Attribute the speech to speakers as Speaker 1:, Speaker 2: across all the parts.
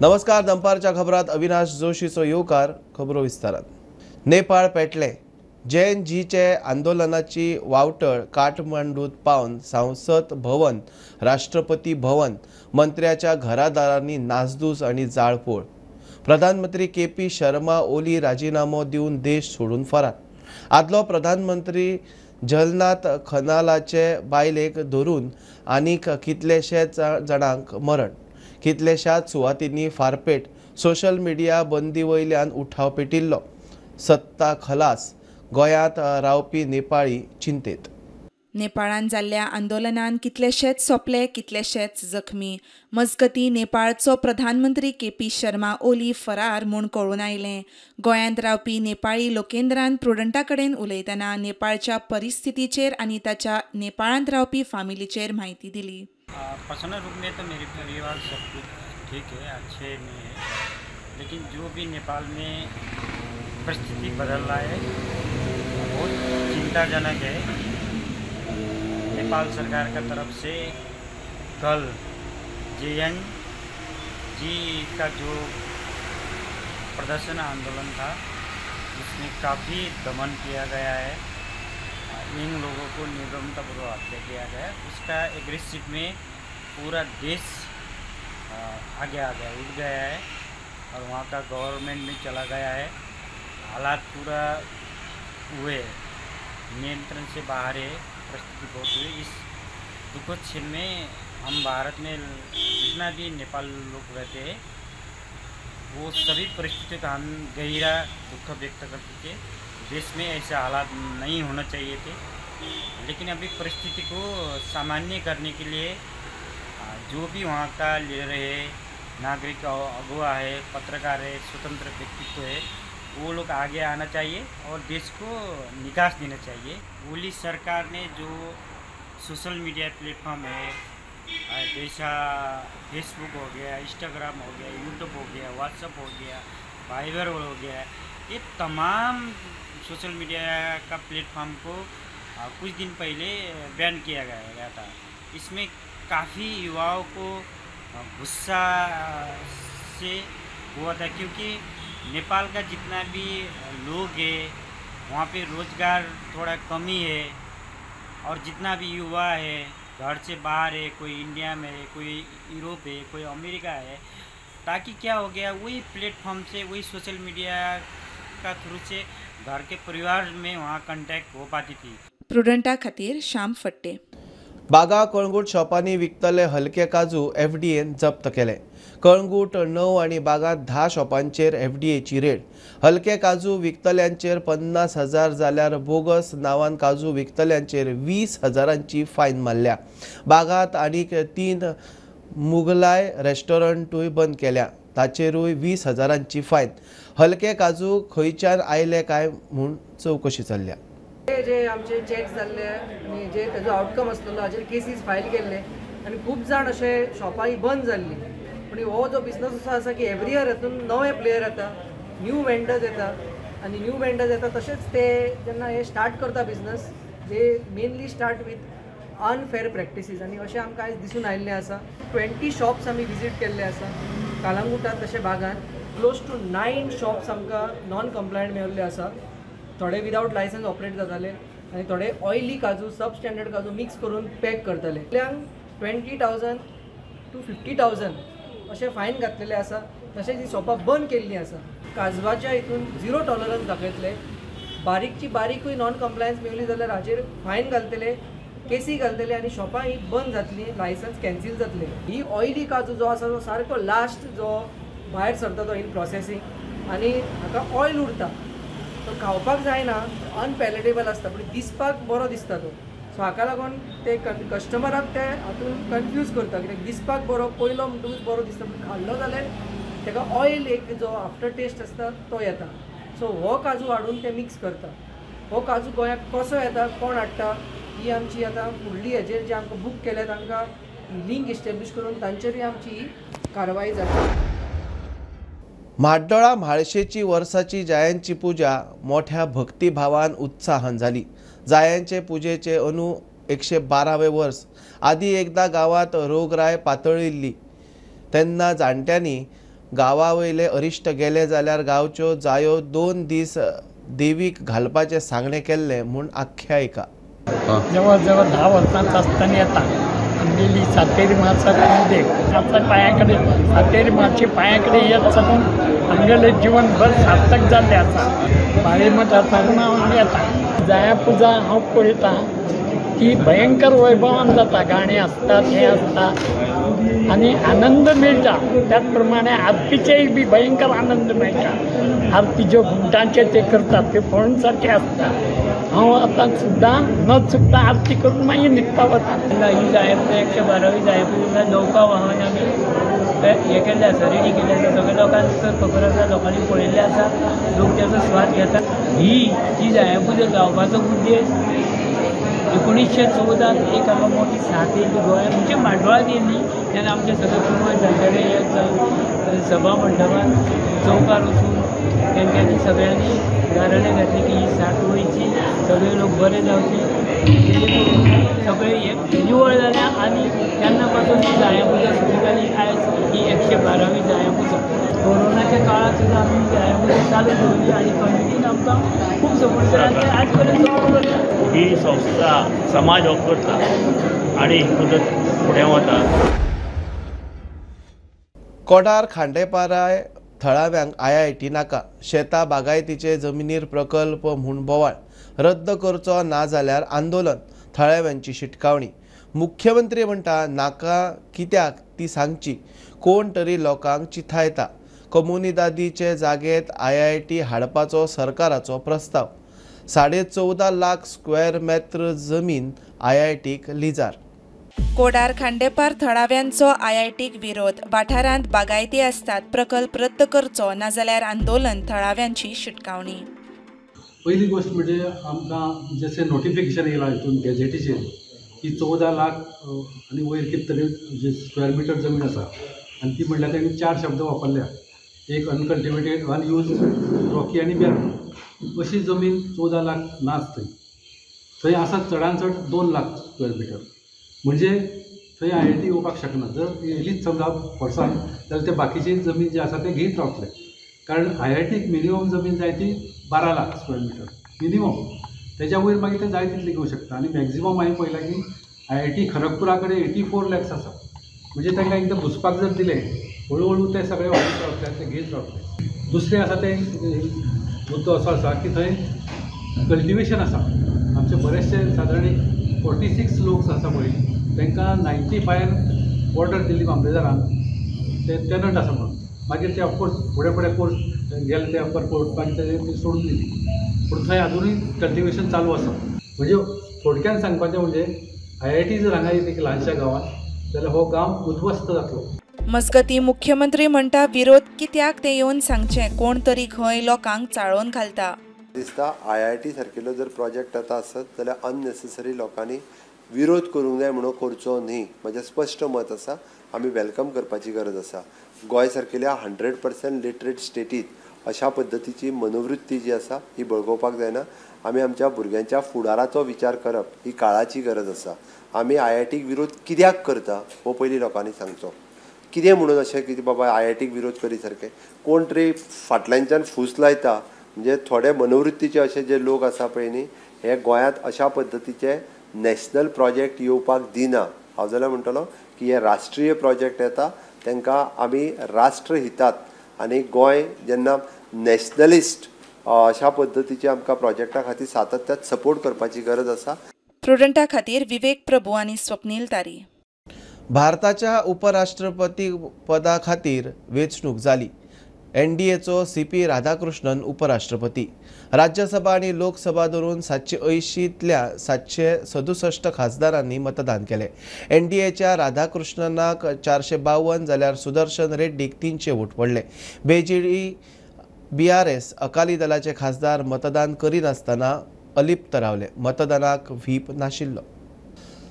Speaker 1: नमस्कार. दंपारच्या खबरात अविनाश जोशीचो येवकार. खबरो विस्तारात. नेपाळ पेटले. JNGचे आंदोलनाची वावटळ काठमांडूत पावन संसद भवन, राष्ट्रपती भवन, मंत्र्याच्या घरादारांनी नासधूस आणि जाळपोळ. प्रधानमंत्री KP शर्मा ओली राजीनामो दिवन देश सोडून फरार. आदलो प्रधानमंत्री झलनाथ खनालाचे बायलेक धरून आनीक कितलेशेच जाणांक मरण. कितलेशाच सुवातींनी फारपेट. सोशल मिडिया बंदी वयल्यान उठाव पेटिल्लो. सत्ता खलास. गोंयांत रावपी नेपाळी चिंतेत.
Speaker 2: नेपाळान जाल्ल्या आंदोलनान कितलेशेच सोंपले, कितलेशेच जखमी. मजगतीं नेपाळचो प्रधानमंत्री KP शर्मा ओली फरार म्हूण कळून आयलें. गोंयांत रावपी नेपाळी लोकेंद्रान प्रुडंटा कडेन उलयतना नेपाळच्या परिस्थितीचेर आनी ताच्या नेपाळांत रावपी फामिलीचेर म्हायती दिली.
Speaker 3: पर्सनल रूप में तो मेरे परिवार सब कुछ ठीक है, अच्छे में है, लेकिन जो भी नेपाल में परिस्थिति बदल रहा है बहुत चिंताजनक है। नेपाल सरकार का तरफ से कल JNG का जो प्रदर्शन आंदोलन था उसमें काफ़ी दमन किया गया है। इन लोगों को निर्ममतापूर्वक हत्या किया गया। उसका एग्रेसिव में पूरा देश आगे आ गया, उठ गया है और वहाँ का गवर्नमेंट में चला गया है। हालात पूरा हुए नियंत्रण से बाहर है, परिस्थिति बहुत हुई। इस दुखद क्षण में हम भारत में जितना भी नेपाल लोग रहते हैं वो सभी परिस्थितियों का हम गहरा दुख व्यक्त करते थे। देश में ऐसे हालात नहीं होना चाहिए थे, लेकिन अभी परिस्थिति को सामान्य करने के लिए जो भी वहाँ का लीडर है, नागरिक अगुवा है, पत्रकार है, स्वतंत्र व्यक्तित्व है, वो लोग आगे आना चाहिए और देश को निकास देना चाहिए। ओली सरकार ने जो सोशल मीडिया प्लेटफॉर्म है, जैसा फेसबुक हो गया, इंस्टाग्राम हो गया, यूट्यूब हो गया, व्हाट्सएप हो गया, वाइबर हो गया, ये तमाम सोशल मीडिया का प्लेटफॉर्म को कुछ दिन पहले बैन किया गया था। इसमें काफ़ी युवाओं को गुस्सा से हुआ था, क्योंकि नेपाल का जितना भी लोग है वहाँ पे रोज़गार थोड़ा कमी है और जितना भी युवा है घर से बाहर है, कोई इंडिया में है, कोई यूरोप है, कोई अमेरिका है, ताकि क्या हो गया वही प्लेटफॉर्म से, वही सोशल मीडिया का थ्रू से घर के परिवार में वहाँ कांटेक्ट हो पाती थी।
Speaker 2: प्रुडंटा खातीर श्याम फट्टे.
Speaker 1: बागा कळंगूट शॉपांनी विकतले हलके काजू FDAन जप्त केले. कळंगूट 9 आणि बागात 10 शॉपांचेर FDAची रेड. हलके काजू विकतल्यांचेर 50,000 जाल्यार बोगस नावान काजू विकतल्यांचेर 20,000ची फायन मारल्या. बागात आनीक 3 मुघलाय रेस्टॉरंटूय बंद केल्या. ताचेरूय 20,000ची फायन. हलके काजू खंयच्यान आयले काय म्हूण चवकशी चल्ल्या.
Speaker 4: जे आमचे चेक जाल्ले आनी जे तेजो आउटकम आसलेलो हाचेर केसीस फायल केल्ले आनी खूब जाण अशे शॉपां बंद जाल्ली. पूण हो जो बिजनस असो आसा की एवरी इयर हातून नवे प्लेयर येता, न्यू वेंडर्स येता आनी न्यू वेंडर्स येता. तशेंच ते जेन्ना हे स्टार्ट करता business, they mainly start with unfair practices आनी अशें आमकां आयज दिसून आयिल्लें आसा. 20 शॉप्स आमी विजीट केल्ले आसा कालांगुटांत तशें बागान. क्लोज टू 9 शॉप्स आमकां नॉन कंप्लायंट मेळिल्ले आसा. थोडे विदाउट लायसन्स ऑपरेट जाताले आनी थोडे ऑयली काजू, सब स्टँडर्ड काजू मिक्स करून पॅक करताले. 20,000 to 50,000 अशें फायन घातलेले आसा. तशेंच ही शॉपां बंद केल्लीं आसा. काजवाच्या हितून 0 टॉलरन्स दाखयतले. बारीकची बारीकूय नॉन कंप्लायन्स मेळ्ळी जाल्यार हाचेर फायन घालतले, केसी घालतले आनी शॉपां ही बंद जातली, लायसन्स कॅन्सील जातले. ही ऑयली काजू जो आसा तो सारको लास्ट जो भायर सरता तो इन प्रोसेसींग आनी हाका ऑयल उरता, तो खावपाक जायना, अनपॅलेटेबल आसता, पूण दिसपाक बरो दिसता तो. सो हाका लागून ते कस्टमराक ते हातून कन्फ्यूज करता, कित्याक दिसपाक बरो, पयलो म्हणटकूच बरो दिसता, पूण खाल्लो जाल्यार ताका ऑयल एक जो आफ्टर टेस्ट आसता तो येता. सो हो काजू हाडून ते मिक्स करता. हो काजू गोंयाक कसो येता, कोण हाडटा, ही आमची आतां फुडली हेजेर जे आमकां बूक केले तांकां लिंक इस्टॅब्लीश करून तांचेरूय आमची कारवाई जाता.
Speaker 1: म्हाड्डोळा म्हाळशेची वर्साची जायांची पुजा मोठ्या भक्तिभावान उत्साहान जाली. जायांचे पुजेचे अंदू 112वें वर्स. आदी एकदा गांवांत रोगराय पातळिल्ली तेन्ना जाणट्यांनी गांवा वयले अरिश्ट गेले जाल्यार गांवच्यो जायो 2 दीस देवीक घालपाचें सांगणें केल्लें म्हूण आख्यायिका.
Speaker 5: जवळजवळ 10 वर्षांचा असताना येता आमगेली सातेरी माचा पायाकडे सातेरी माची पायाकडे येत साकून आमगेले जीवनभर सार्थक जाल्लें आसा. बाळीमठ साकून हांव येता. जाया पुजा हांव पळयता ती भयंकर वैभवान जाता. गाणी आसतात, हें आसता आनी आनंद मेळटा. त्याच प्रमाणे आरतीचेय बी भयंकर आनंद मेळटा. आरती ज्यो घुमटांचे ते करतात ते पळोवन सारकें आसता. हांव आतां सुद्दां न चुकता आरती करून मागीर न्हिदपा वता.
Speaker 6: ही जायपूर 112वी जायपूर नौका वाहन आमी हे केल्लें आसा, रेडी केल्लें आसा. सगळ्या लोकांक खबर आसा, लोकांनी पळयल्लें आसा. लोक त्याचो स्वाद घेतात. ही जायपूर जावपाचो उद्देश 1914 एक हांगा मोठी साथ येयली गोंयांत, म्हणजे मांडवाळात येयली. तेन्ना आमचे सगळे पूर्वज जाणटेले एक सभा मंडपांत चौकार वचून तेंच्यांनी सगळ्यांनी गाराणे घातले की ही साथ वयची, सगळे लोक बरे जावचे. सगळे एक निवळ जाल्या आनी तेन्ना पासून ही जायापुजा सुरू जाली. आयज ही 112वी जायापुजा. कोरोनाच्या काळात सुद्दां आमी जायापुजा चालू दवरली आनी कम्युनिटीन आमकां खूब सपोर्ट केला. आज पर्यंत सपोर्ट करता.
Speaker 7: ही संस्था समाज हो करता आणि मदत फुडें वता.
Speaker 1: कोडार खांडेपाराय थळाव्यांक IIT नाका. शेतां बागायतीचे जमनीर प्रकल्प म्हूण बोवाळ. रद्द करचो ना जाल्यार आंदोलन. थळाव्यांची शिटकावणी. मुख्यमंत्री म्हणटा नाका कित्याक ती सांगची. कोण तरी लोकांक चिथायता. कम्युनिदादीचे जागेत IIT हाडपाचो सरकाराचो प्रस्ताव. 14.5 लाख स्क्वेअर मेत्र जमीन IITक लिजार.
Speaker 2: कोडार खांडेपार थळाव्यांचो IITक विरोध. वाठारांत बागायती आसतात, प्रकल्प रद्द करचो नाजाल्यार आंदोलन. थळाव्यांची शिटकावणी.
Speaker 8: पहिली गोष्ट म्हणजे आमकां जशें नोटिफिकेशन येयलां हितून गॅजेटीचेर की 14 लाख आनी वयर कितें तरी जे स्क्वेअर मिटर जमीन आसा आनी ती म्हणल्यार तांणी 4 शब्द वापरल्या. एक अनकल्टिवेटेड, अनयूज, रॉकी आनी बॅरन. अशी जमीन 14 लाख नाच थंय आसा चडांत चड 2 लाख स्क्वेअर मिटर. म्हणजे थंय IIT येवपाक शकना. जर येयलीच समजा वर्सान जाल्यार ते बाकीची जमीन जी आसा ते घेयत रावतले. कारण IITक मिनिमम जमीन जाय ती 12 लाख स्क्वेअर मिटर मिनिमम. तेच्या वयर मागीर ते जाय तितले घेवं शकता. आनी मॅक्झिमम हांवें पळयलां की IIT खरगपुरा कडेन 84 लॅक्स आसा. म्हणजे तांकां एकदां घुसपाक जर दिलें हळू ते सगळे वाडीत रावतले, ते घेयत रावतले. दुसरें आसा ते मुद्दो असो आसा की थंय कल्टिवेशन आसा. आमचे बरेचशे सादारण 46 लोक आसा पळय तांकां 95 ऑर्डर दिल्ली मामलेदारान ते टॅनंट आसा म्हणून. मागीर ते ऑफकोर्स फुडें कोर्स गेले ते अपर कोर्ट मागीर ते सोडून दिली. पूण थंय अजुनूय कल्टिवेशन चालू आसा. म्हणजे थोडक्यान सांगपाचें म्हणजे IIT जर हांगा एक ल्हानशा गांवांत जाल्यार हो गांव उद्ध्वस्त जातलो.
Speaker 2: मजगतीं मुख्यमंत्री म्हणटा विरोध कित्याक ते येवन सांगचें. कोण तरी खंय लोकांक चाळोवन घालता.
Speaker 9: दिसता IIT सारकेलो जर प्रोजेक्ट आतां आसत जाल्यार अननेसेसरी लोकांनी विरोध करूंक जाय म्हणून करचो न्ही. म्हजें स्पश्ट मत आसा. आमी वेलकम करपाची गरज आसा. गोंय सारकेल्या 100% लिटरेट स्टेटीत अशा पद्दतीची मनोवृत्ती जी आसा ही बळगोवपाक जायना. आमी आमच्या भुरग्यांच्या फुडाराचो विचार करप ही काळाची गरज आसा. आमी IITक विरोध कित्याक करता हो पयलीं लोकांनी सांगचो. कितें म्हणून अशें की बाबा IITक विरोध करी सारकें. कोण तरी फाटल्यानच्यान फूस लायता. म्हणजे थोडे मनोवृत्तीचे अशे जे लोक आसा पळय न्ही हे गोंयांत अशा पद्दतीचे नॅशनल प्रोजेक्ट येवपाक दिना. हांव जाल्यार म्हणटलो की हे राष्ट्रीय प्रोजेक्ट येता तांकां आमी राष्ट्र हितात आनी गोंय जेन्ना नॅशनलिस्ट अशा पद्दतीचे आमकां प्रोजेक्टा खातीर सातत्यात सपोर्ट करपाची गरज आसा.
Speaker 2: प्रुडंटा खातीर विवेक प्रभू आनी स्वप्नील तारी.
Speaker 1: भारताच्या उपराष्ट्रपती पदा खातीर वेंचणूक जाली. NDAचो CP राधाकृष्णन उपराष्ट्रपती. राज्यसभा आनी लोकसभा धरून 780तल्या 767 खासदारांनी मतदान केले. NDAच्या राधाकृष्णनाक 452 जाल्यार सुदर्शन रेड्डीक 300 वोट पडले. BJD BRS अकाली दलाचे खासदार मतदान करिनासतना अलिप्त रावले. मतदानाक व्हीप नाशिल्लो.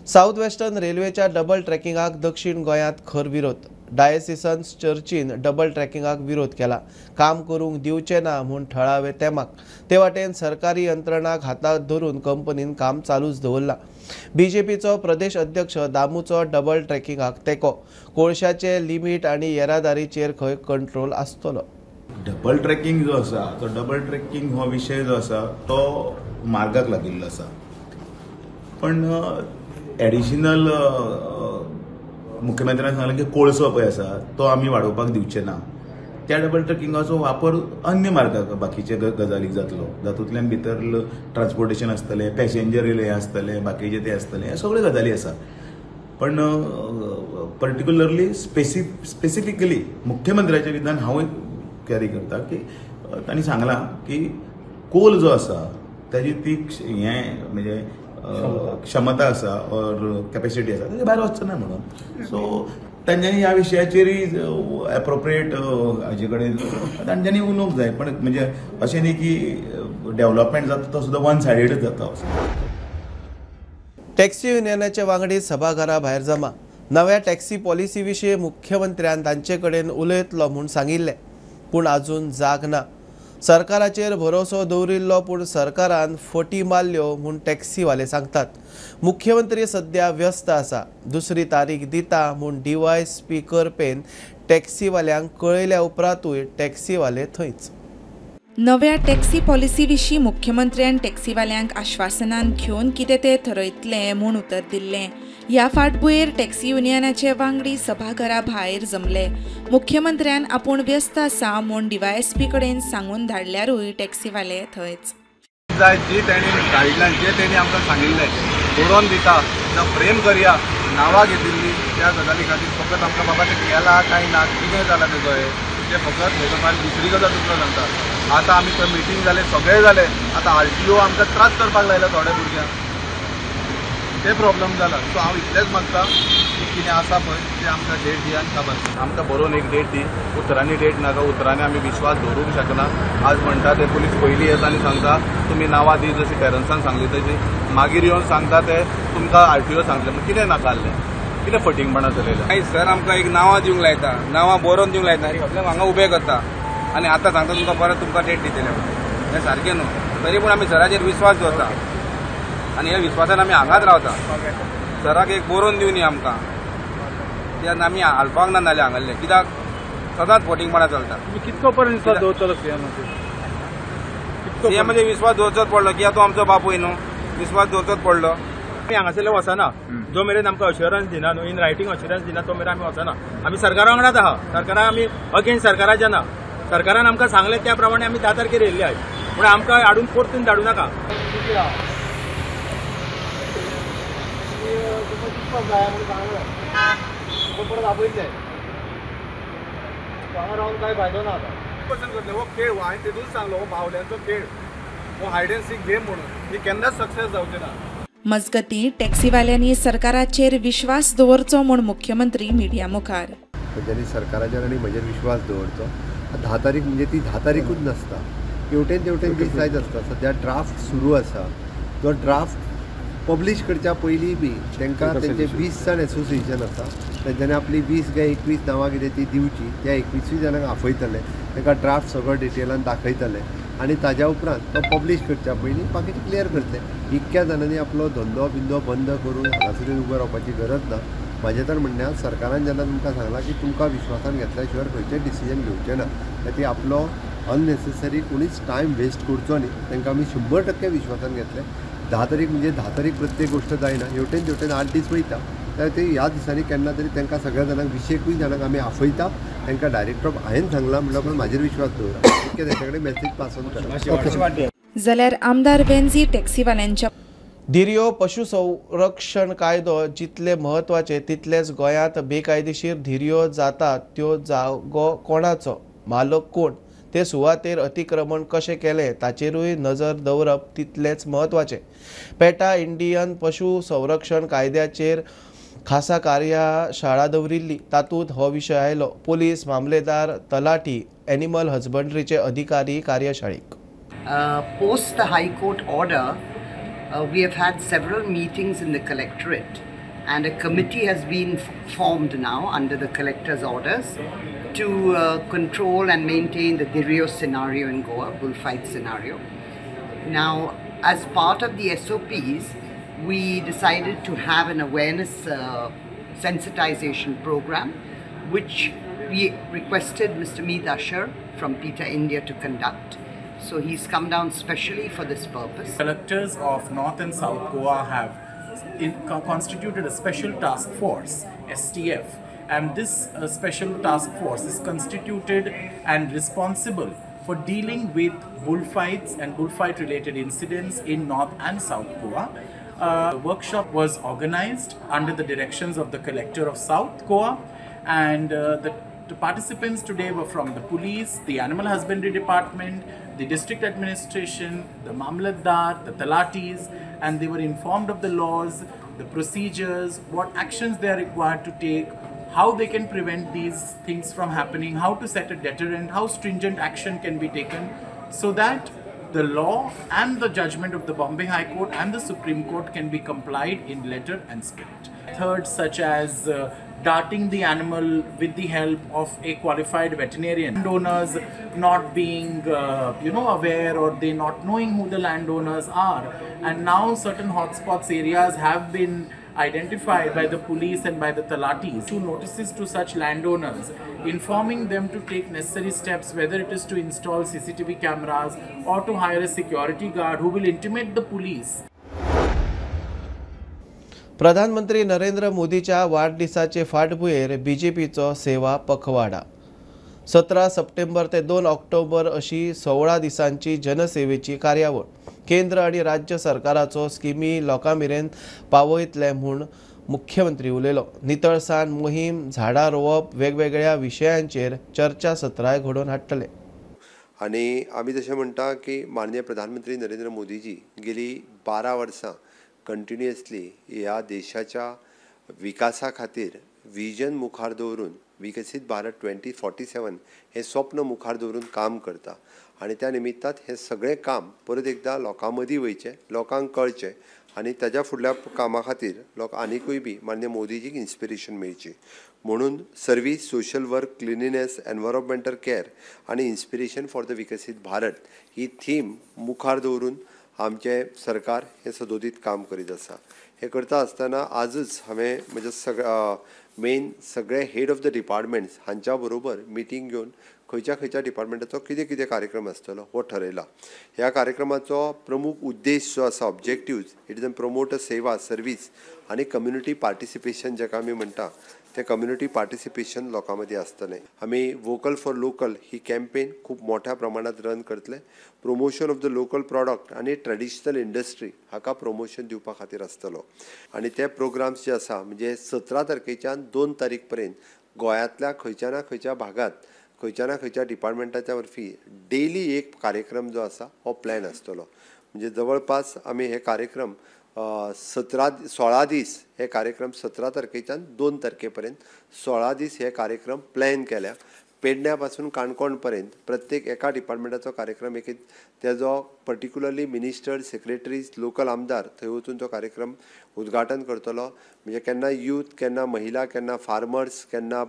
Speaker 1: साउथ वेस्टर्न रेल्वेच्या डबल ट्रॅकिंगाक दक्षिण गोंयांत खर विरोध. डायसिसन चर्चीन डबल ट्रॅकिंगाक विरोध केला. काम करूंक दिवचे ना म्हूण थळावे तेमाक. ते वाटेन सरकारी यंत्रणाक हातांत धरून कंपनीन काम चालूच दवरला. बीजेपीचो प्रदेश अध्यक्ष दामूचो डबल ट्रॅकिंगाक तेको. कोळशाचे लिमीट आनी येरादारीचेर खंय कंट्रोल आसतलो.
Speaker 10: डबल ट्रॅकिंग जो आसा तो डबल ट्रॅकिंग हो विशय जो आसा तो मार्गाक लागिल्लो आसा. पण एडिशनल मुख्यमंत्र्यान सांगलें की कोळसो पळय आसा तो आमी वाडोवपाक दिवचे ना. त्या डबल ट्रॅकिंगाचो वापर अन्य मार्गाक बाकीचे गजालीक जातलो. जातूंतल्यान भितर ट्रान्सपोर्टेशन आसतलें, पॅसेंजर हे आसतले, बाकीचे ते आसतले, हे सगळे गजाली आसा. पण पर्टिक्युलरली स्पेसिफिकली मुख्यमंत्र्याचें विधान हांव कॅरी करता की तांणी सांगलां की कोल जो आसा ताजी ती हें म्हणजे क्षमता आसा और कॅपॅसिटी आसा ताजे भायर वचचें ना म्हणून. सो तांच्यांनी ह्या विशयाचेरय एप्रोप्रिएट हाजे कडेन तांच्यांनी उलोवंक जाय. पण म्हणजे अशें न्ही की डेव्हलपमेंट जाता तो सुद्दां वन सायडेडच जाता.
Speaker 1: टॅक्सी युनियनाचे वांगडी सभाघरा भायर जमा. नव्या टॅक्सी पॉलिसी विशीं मुख्यमंत्र्यान तांचे कडेन उलयतलो म्हूण सांगिल्लें, पूण आजून जाग ना. सरकाराचेर भरोसो दवरिल्लो पूण सरकारान फटी मारल्यो म्हूण टॅक्सीवाले सांगतात. मुख्यमंत्री सध्या व्यस्त आसा. दुसरी तारीख दिता म्हूण DYSP करपेन टॅक्सीवाल्यांक कळयल्या उपरांतूय टॅक्सीवाले थंयच.
Speaker 2: नव्या टॅक्सी पॉलिसी विशीं मुख्यमंत्र्यान टॅक्सीवाल्यांक आश्वासनान घेवन कितें तें थरयतलें म्हूण उतर दिल्लें. ह्या फाटभुंयेर टॅक्सी युनियनाचे वांगडी सभाघरा भायर जमले. मुख्यमंत्र्यान आपूण व्यस्त आसा म्हूण DYSP कडेन सांगून धाडल्यारूय टॅक्सीवाले थंयच.
Speaker 11: जाय जी तेणी गायडलायन जे तेणी आमकां सांगिल्लें बरोवन दिता जावं फ्रेम करया नांवां घेतिल्ली त्या गजाली खातीर फकत आमकां बाबा तें केला काय ना कितें जालां तेजो तें फकत हे करता. आनी दुसरी गजाल तुमकां सांगता, आतां आमी थंय मिटींग जालें सगळें जालें. आतां RTO आमकां त्रास करपाक लायला थोड्या भुरग्यांक. ते प्रॉब्लेम जाला. सो हांव इतलेंच मागता की कितें आसा पळय तें आमकां डेट दिया आनी खबर आमकां बरोवन एक डेट दी. उतरांनी डेट नाका, उतरांनी आमी विश्वास दवरूंक शकना. आज म्हणटा ते पुलीस पयलीं येता आनी सांगता तुमी नांवां दी जशी पेरंट्सान सांगली तशी. मागीर येवन सांगता ते तुमकां RTO सांगलें. पूण कितें नाका आसलें, कितें फटींगपणां चलयलें.
Speaker 12: नाही सर आमकां एक नांवां दिवंक लायता, नांवां बरोवन दिवंक लायता आनी सगळें हांगा उबें करता आनी आतां सांगता तुमकां परत तुमकां डेट दितलें म्हणून. हें सारकें न्हू. तरी पूण आमी सराचेर विश्वास दवरता आनी ह्या विश्वासान आमी हांगाच रावता. सराक एक बरोवन दिवनी आमकां कित्याक आमी हालपाक ना नाल्यार हांगासलें. कित्याक सदांच फटींगपणां चलता.
Speaker 11: कितको पर्यंत विश्वास दवरतलो
Speaker 12: सीएम म्हणजे विश्वास दवरचोच पडलो कित्याक तो आमचो बापूय न्हू. विश्वास दवरचोच पडलो.
Speaker 11: आमी हांगासरले वचना जो मेरेन आमकां अश्युरन्स दिना न्हू, इन रायटींग अश्युरन्स दिना तो मेरेन आमी वचना. आमी सरकारा वांगडाच आहा. सरकाराक आमी अगेन्स्ट सरकाराच्या ना. सरकारान आमकां सांगलें त्या प्रमाणे आमी 10 तारखेर येयल्ले आहाय. पूण आमकां हाडून परतून धाडूं नाका. परत आपयले हांगा रावन कांय फायदो ना. हो खेळ हांवें तेदूच सांगलो हो बावल्यांचो खेळ, हो हायड एंड सीक गेम म्हणून ही केन्नाच सक्सेस जावचे ना.
Speaker 2: मजगतीं टॅक्सीवाल्यांनी सरकाराचेर विश्वास दवरचो म्हूण मुख्यमंत्री मिडिया मुखार.
Speaker 9: ज्यांनी सरकाराचेर आनी म्हजेर विश्वास दवरचो. 10 तारीख म्हणजे ती 10 तारीखूच नासता, हेवटेन तेवटेन दीस जायत आसता. सद्या ड्राफ्ट सुरू आसा. तो ड्राफ्ट पब्लीश करच्या पयलीं बी तांकां तेंचे 20 जाण एसोसिएशन आसा तेंच्यांनी आपली 20 काय 21 नांवां कितें ती दिवची. त्या 21 जाणांक आफयतले, तांकां ड्राफ्ट सगळो डिटेलान दाखयतले आनी ताज्या उपरांत तो पब्लीश करच्या पयलीं बाकीचे क्लियर करतले. इतक्या जाणांनी आपलो धंदो बिंदो बंद करून हांगासर उबो रावपाची गरज ना. म्हाजें तर म्हणण्यार सरकारान जेन्ना तुमकां सांगलां की तुमकां विश्वासान घेतल्या शिवाय खंयचें डिसिजन घेवचें ना, ती आपलो अननेसेसरी कोणीच टायम वेस्ट करचो न्ही. तांकां आमी 100% विश्वासान घेतले. 10 तारीख म्हणजे 10 तारीख प्रत्येक गोश्ट जायना. हेवटेन तेवटेन 8 दीस वयता. तर ते ह्या दिसांनी केन्ना तरी तांकां सगळ्या जाणांक 20-21 जाणांक आमी आफयता. तांकां डायरेक्ट ऑफ हांवें सांगलां म्हणल्यार पण म्हाजेर विश्वास दवरा. ओके, तांचे कडेन मेसेज पास ऑन करा.
Speaker 2: जाल्यार आमदार वेंझी टॅक्सीवाल्यांच्या
Speaker 1: धिऱ्यो पशुसंरक्षण कायदो जितले म्हत्वाचे तितलेच गोंयांत बेकायदेशीर धिऱ्यो जातात त्यो जागो कोणाचो, मालक कोण, ते सुवातेर अतिक्रमण कशें केलें ताचेरूय नजर दवरप तितलेच म्हत्वाचें. पेटा इंडियन पशु संरक्षण कायद्याचेर खासा कार्यशाळा दवरिल्ली. तातूंत हो विशय आयलो. पोलीस, मामलेदार, तलाठी, एनिमल हजबंड्रीचे अधिकारी कार्यशाळेक.
Speaker 13: Post the High Court order, we have had several meetings in the collectorate and a committee has been formed now under the collector's orders to control and maintain the Diriyos scenario in Goa, bullfight scenario. Now, as part of the SOPs, we decided to have an awareness sensitization program, which we requested Mr. Meet Usher from PETA India to conduct. So he's come down specially for this purpose.
Speaker 14: Collectors of North and South Goa have constituted a special task force, STF, and this special task force is constituted and responsible for dealing with bullfights and bullfight related incidents in North and South Goa. The workshop was organized under the directions of the Collector of South Goa, and the participants today were from the police, the Animal Husbandry Department, the district administration, the Mamlatdar, the Talatis, and they were informed of the laws, the procedures, what actions they are required to take, how they can prevent these things from happening, how to set a deterrent, how stringent action can be taken, so that the law and the judgment of the Bombay High Court and the Supreme Court can be complied in letter and spirit. Methods such as darting the animal with the help of a qualified veterinarian. Landowners not being aware, or they not knowing who the landowners are, and now certain hotspots areas have been identified by the police and by the Talatis. Issue notices to such landowners, informing them to take necessary steps, whether it is to install CCTV cameras or to hire a security guard who will intimate the police.
Speaker 1: प्रधानमंत्री नरेंद्र मोदीच्या वाढदिसाचे फाटभुंयेर बीजेपीचो सेवा पखवाडा 17 September ते 2 October अशी 16 दिसांची जनसेवेची कार्यावळ केंद्र आणि राज्य सरकाराचो स्किमी लोकां मेरेन पावयतले म्हूण मुख्यमंत्री उलयलो. नितळसाण मोहीम, झाडां रोवप, वेगवेगळ्या विशयांचेर चर्चा सत्राय घडोवन हाडटले.
Speaker 9: आणि आमी जशें म्हणटा की माननीय प्रधानमंत्री नरेंद्र मोदीजी गेली 12 वर्सां कंटिन्युअसली ह्या देशाच्या विकासा खातीर विजन मुखार दवरून विकसीत भारत 2047 हे स्वप्न मुखार दवरून काम करता. आणि त्या निमित्तान हे सगळें काम परत एकदा लोकां मदीं वयचें, लोकांक कळचें, आणि त्याच्या फुडल्या कामा खातीर लोक आनीकूय बी माननीय मोदीजीक इन्स्पिरेशन मेळची म्हणून service, social work, cleanliness, environmental care आणि इन्स्पिरेशन फॉर द विकसीत भारत ही थीम मुखार दवरून आमचे सरकार हे सदोदीत काम करीत आसा. हे करता आसतना आजच हांवें म्हज्या मेन सगळे हेड ऑफ द डिपार्टमेंट्स हांच्या बरोबर मिटींग घेवन खंयच्या डिपार्टमेंटाचो कितें कार्यक्रम आसतलो हो ठरयला. ह्या कार्यक्रमाचो प्रमुख उद्देश जो आसा, objectives, it is promote a सेवा, सर्वीस आणि कम्युनिटी पार्टिसिपेशन जेका आमी म्हणटा ते कम्युनिटी पार्टिसिपेशन लोकां मदीं आसतलें. आमी vocal for local he campaign खूब मोठ्या प्रमाणात रन करतले. Promotion of the local product आणि ट्रेडिशनल इंडस्ट्री हाका प्रमोशन दिवपा खातीर आसतलो. आणि ते प्रोग्राम्स जे आसा म्हणजे 17 तारखेच्यान 2 तारीख पर्यंत गोंयांतल्या खंयच्या ना खंयच्या भागात खंयच्या ना खंयच्या डिपार्टमेंटाच्या वरवी डेली एक कार्यक्रम जो आसा हो प्लॅन आसतलो. म्हणजे जवळपास आमी हे कार्यक्रम 16 दीस हे कार्यक्रम 17 तारखेच्यान 2 तारखेपर्यंत 16 दीस हे कार्यक्रम प्लॅन केल्या. पेडण्या पासून काणकोण पर्यंत प्रत्येक एका डिपार्टमेंटाचो कार्यक्रम एक तेजो पर्टिक्युलरली मिनिस्टर, सेक्रेटरीज, लोकल आमदार थंय वचून तो कार्यक्रम उद्घाटन करतलो. म्हणजे केन्ना यूथ, केन्ना महिला, केन्ना फार्मर्स, केन्ना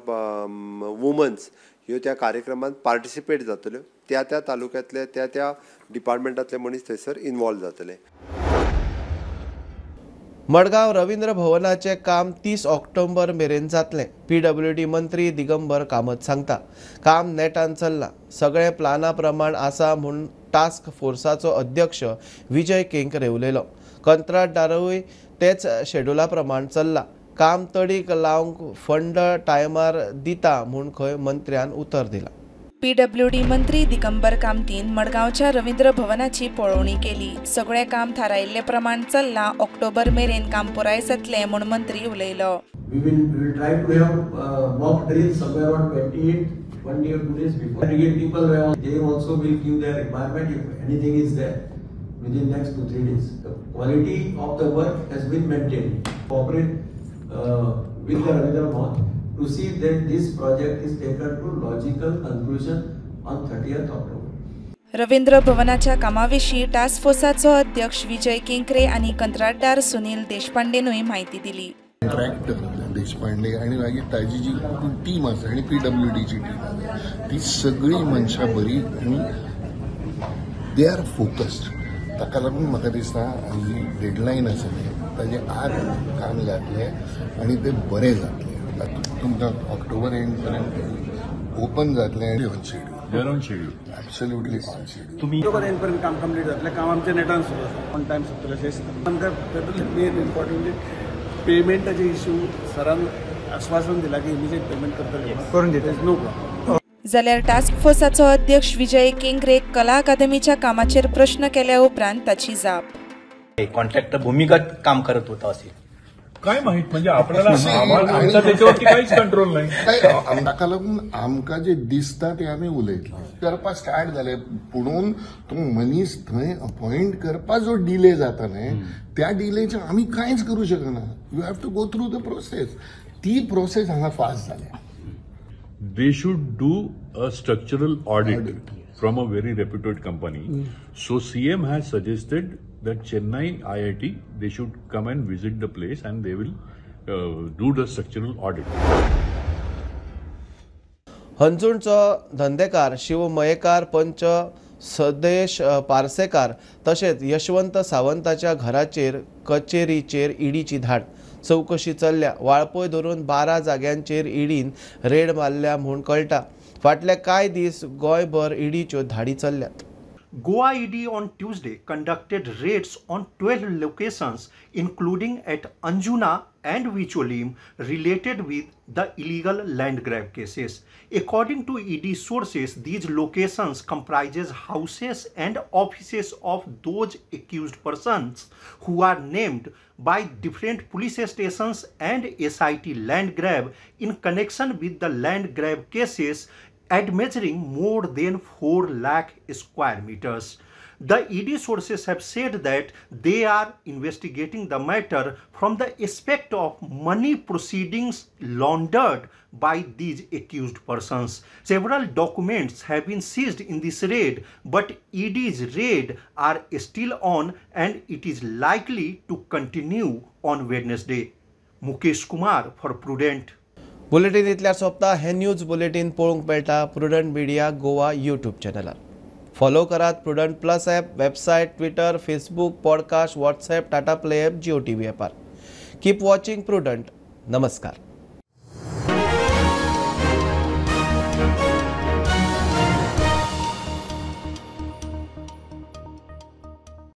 Speaker 9: वुमन्स ह्यो त्या कार्यक्रमात पार्टिसिपेट जातल्यो. त्या तालुक्यांतले त्या डिपार्टमेंटातले मनीस थंयसर इन्वॉल्व जातले.
Speaker 1: मडगांव रवींद्र भवनाचे काम 30 ऑक्टोबर मेरेन जातलें. PWD मंत्री दिगंबर कामत सांगता. काम नेटान चल्लां. सगळें प्लाना प्रमाण आसा म्हूण टास्क फोर्साचो अध्यक्ष विजय केंकरे उलयलो. कंत्राटदारूय तेच शेड्युला प्रमाण चल्ला. काम तडीक लावंक फंड टायमार दिता म्हूण खंय मंत्र्यान उतर दिलां.
Speaker 2: PWD मंत्री दिगंबर कामतीन मडगांवच्या रवींद्र भवनाची पळोवणी केली. सगळें काम थारायिल्ले प्रमाण चल्लां. ऑक्टोबर मेरेन काम पुराय जातलें म्हूण मंत्री उलयलो.
Speaker 15: We will try to have mock drills somewhere on 28, 1 day or 2 days before. Brigade people they also will give their requirement if anything is there within next 2-3 days. The quality of the work has been maintained. Cooperate with the Ravindra Bhavan to see that this project is taken to logical conclusion on 30th October.
Speaker 2: Ravindra भवनाच्या कामाविशीं task फोर्साचो अध्यक्ष विजय केंकरे आनी कंत्राटदार सुनील देशपांडेनूय म्हायती दिली.
Speaker 16: Contractor Deshpande आणि मागीर ताजी जी टीम आसा आनी PWDची टीम आसा ती सगळी मनशां बरी आनी दे आर फोकस्ड. ताका लागून म्हाका दिसता ही डेडलायन आसा ताजे आड काम जातलें आनी तें बरें जातलें. तुमकां ऑक्टोबर एंड पर्यंत ओपन जातलें आनी on schedule. Absolutely on schedule.
Speaker 17: तुम्ही ऑक्टोबर एंड पर्यंत काम कंप्लीट जातलें. काम आमचें नेटान सुरू आसा. ऑन टायम सोंपतलें अशें दिसता. आमकां तातूंतले मेन इम्पॉर्टंट पेमेंटाचे इश्यू सरान आश्वासन दिला की इमिजिएट पेमेंट करतले करून दिता. No problem.
Speaker 2: जाल्यार टास्क फोर्साचो अध्यक्ष विजय केंगरेक कला अकादमीच्या कामाचेर प्रश्न केल्या उपरांत ताची जाप.
Speaker 18: कॉन्ट्रॅक्टर भूमिगत काम करत होता असेल
Speaker 19: काय माहित, म्हणजे आपल्याला आमचा त्याच्यावरती काहीच कंट्रोल नाही.
Speaker 16: ताका लागून आमकां जे दिसता ते आमी उलयतले करपाक स्टार्ट जाले. पुणून तो मनीस थंय अपॉइंट करपाक जो डिले जाता न्हय त्या डिलेचे आमी कांयच करूं शकना. You have to go through the process. ती प्रोसेस हांगा फास्ट जाल्या.
Speaker 19: They should do a structural audit from a very reputed company. So CM has suggested that Chennai IIT, they should come and visit the place and they will do the structural audit.
Speaker 1: हंजुणचो धंदेकार शिव मयेकार पंच सदेश पार्सेकार तशेंच यशवंत सावंताच्या घराचेर कचेरीचेर ईडीची धाड. चौकशी चल्ल्या. वाळपय धरून 12 जाग्यांचेर ईडीन रेड मारल्या म्हूण कळटा. फाटले कांय दीस गोंयभर ईडीच्यो धाडी चल्ल्यात.
Speaker 20: Goa ED on Tuesday conducted raids on 12 locations including at Anjuna and Vicholim related with the illegal land grab cases. According to ED sources, these locations comprises houses and offices of those accused persons who are named by different police stations and SIT land grab in connection with the land grab cases at measuring more than 4 lakh square meters. The ED sources have said that they are investigating the matter from the aspect of money proceedings laundered by these accused persons. Several documents have been seized in this raid, but ED's raid are still on and it is likely to continue on Wednesday. Mukesh Kumar for Prudent.
Speaker 1: Bulletin इतल्यार सोंपता. हे news bulletin पळोवंक मेळटा Prudent media Goa YouTube चॅनलार. Follow करात Prudent plus app, website, Twitter, Facebook, podcast, WhatsApp, Tata play app, Jio TV ॲपार. Keep watching Prudent. नमस्कार.